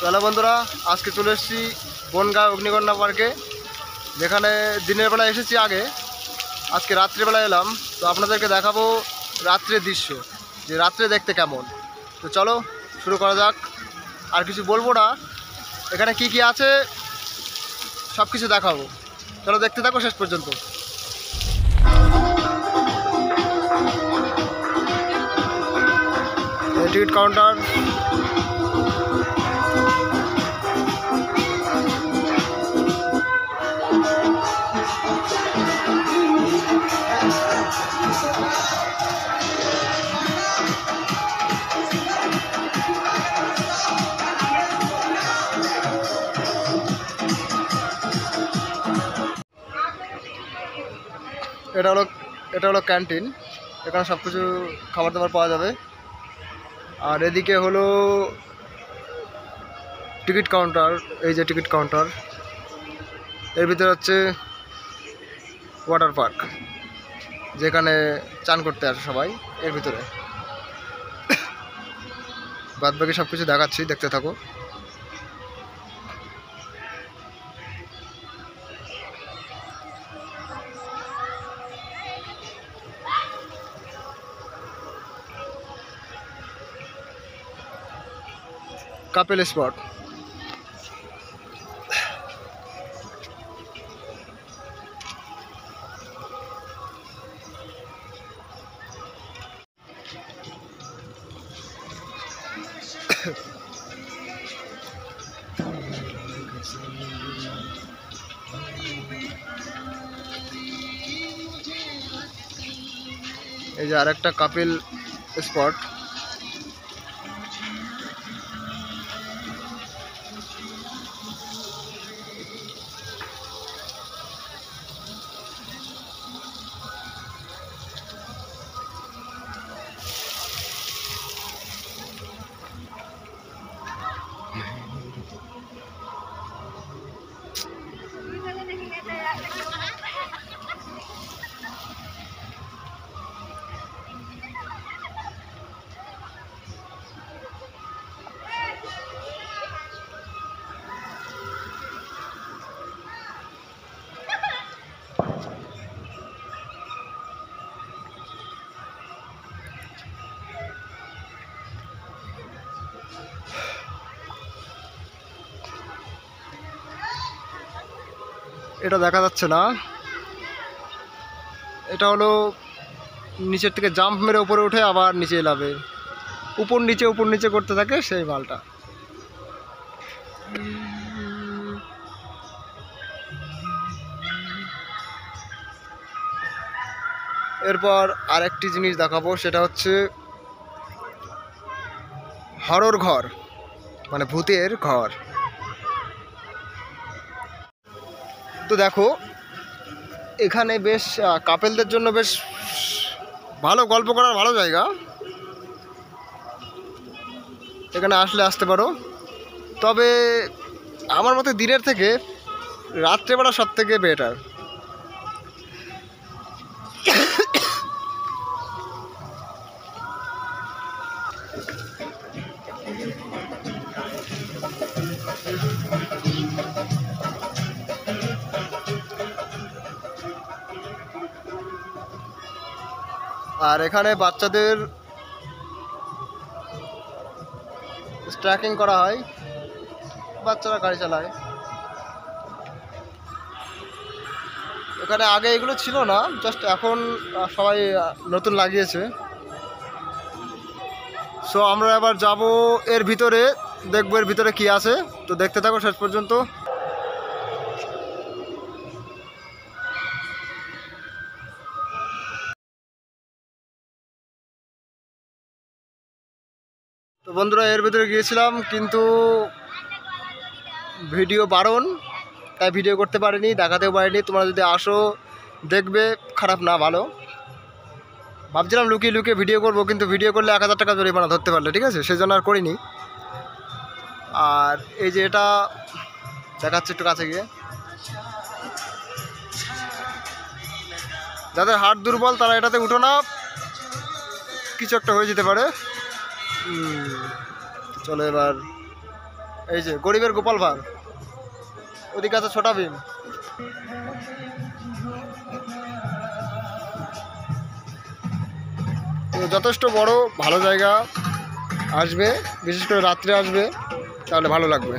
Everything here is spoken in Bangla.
হ্যালো বন্ধুরা, আজকে চলে এসেছি বনগাঁ অগ্নিকন্যা পার্কে, যেখানে দিনের বেলা এসেছি আগে, আজকে রাত্রিবেলা এলাম। তো আপনাদেরকে দেখাবো রাত্রের দৃশ্য, যে রাত্রে দেখতে কেমন। তো চলো শুরু করা যাক। আর কিছু বলবো না, এখানে কি কি আছে সব কিছু দেখাবো। চলো দেখতে থাকো শেষ পর্যন্ত। টিকিট কাউন্টার, এটা হলো ক্যান্টিন। এখানে সব কিছু খাবার দাবার পাওয়া যাবে। আর এদিকে হলো টিকিট কাউন্টার, এই যে টিকিট কাউন্টার। এর ভিতরে হচ্ছে ওয়াটার পার্ক, যেখানে চান করতে আসে সবাই এর ভিতরে। বাদ বাকি সব কিছু দেখাচ্ছি, দেখতে থাকো। কাপেল স্পট, এই যে আরেকটা কাপেল স্পট। এটা দেখা যাচ্ছে না, এটা হলো নিচের থেকে জাম্প মেরে উপরে উঠে আবার নিচে এলাবে, উপর নিচে করতে থাকে সেই মালটা। এরপর আরেকটি জিনিস দেখাবো, সেটা হচ্ছে হরর ঘর, মানে ভূতের ঘর। তো দেখো, এখানে বেশ কাপেলদের জন্য বেশ ভালো গল্প করার ভালো জায়গা। এখানে আসতে পারো, তবে আমার মতে দিনের থেকে রাত্রেবেলা সব থেকে বেটার। আর এখানে বাচ্চাদের ট্র্যাকিং করা হয়, বাচ্চারা গাড়ি চালায়। এখানে আগে এগুলো ছিল না, জাস্ট এখন সবাই নতুন লাগিয়েছে। সো আমরা এবার যাব এর ভিতরে, দেখবো এর ভিতরে কি আছে। তো দেখতে থাকো শেষ পর্যন্ত। তো বন্ধুরা, এর ভিতরে গিয়েছিলাম, কিন্তু ভিডিও বারণ, তাই ভিডিও করতে পারিনি, দেখাতেও পারিনি। তোমরা যদি আসো দেখবে, খারাপ না ভালো। ভাবছিলাম লুকিয়ে লুকিয়ে ভিডিও করব, কিন্তু ভিডিও করলে 1000 টাকা জরিমানা ধরতে পারলে, ঠিক আছে, সেই জন্য আর করিনি। আর এই যে এটা দেখাচ্ছে একটু কাছে গিয়ে, যাদের হার্ট দুর্বল তারা এটাতে উঠো না, কিছু একটা হয়ে যেতে পারে। চলো এবার এই যে গরিবের গোপাল ভাঁড়, ওদিকে আছে ছোটা ভীম। তো যথেষ্ট বড়, ভালো জায়গা, আসবে, বিশেষ করে রাত্রে আসবে তাহলে ভালো লাগবে।